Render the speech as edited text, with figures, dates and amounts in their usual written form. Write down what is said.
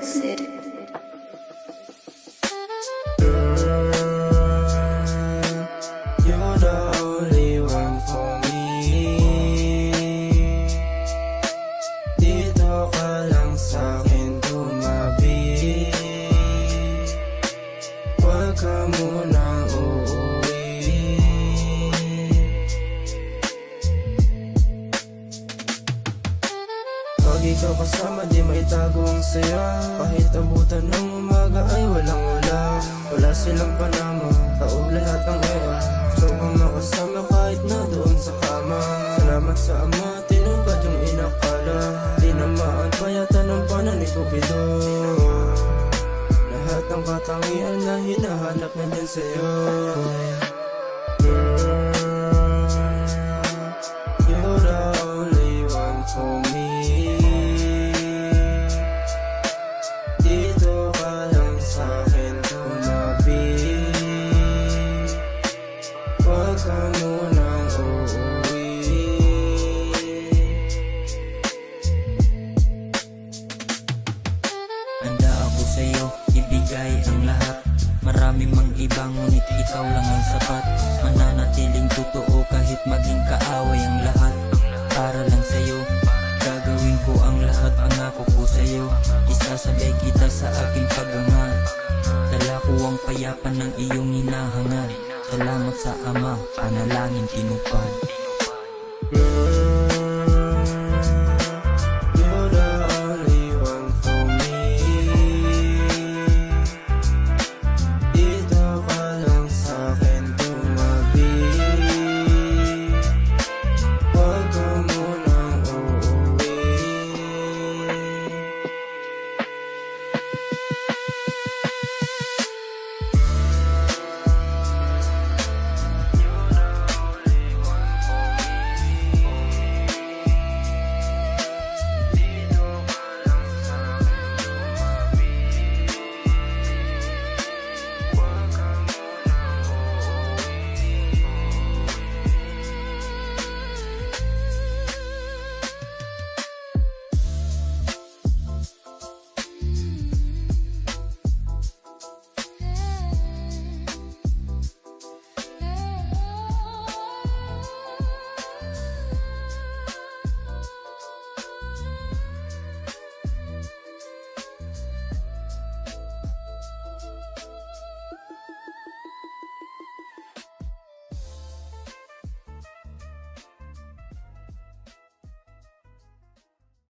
Sid. You're the only one for me. Dito ka lang sa'kin tumabi. Huwag ka munang uuwi. Pag ikaw kasama di maitago ang saya. Kahit abutan ng umaga ay walang wala. Wala silang panama, taob lahat ang era. Gusto kang makasama kahit na doon sa kama. Salamat sa ama, tinubad yung inakala. Di namaan payatan ng panan ni Cupido. Lahat ng katangian na hinahanap nandyan sa'yo. You're the only one for me. Dito ka lang sa'kin tumabi. Huwag ka munang uuwi. Handa ako sa'yo, ibigay ang lahat. Marami mang iba ngunit ikaw lang ang sapat. Mananatiling totoo kahit maging kaaway ang lahat. Para lang sa'yo, gagawin ko ang lahat. Pangako ko sa'yo, isasabay kita sa aking pagangat. Dala ko ang payapan ng iyong hinahangad. Salamat sa Ama, panalangin tinupad.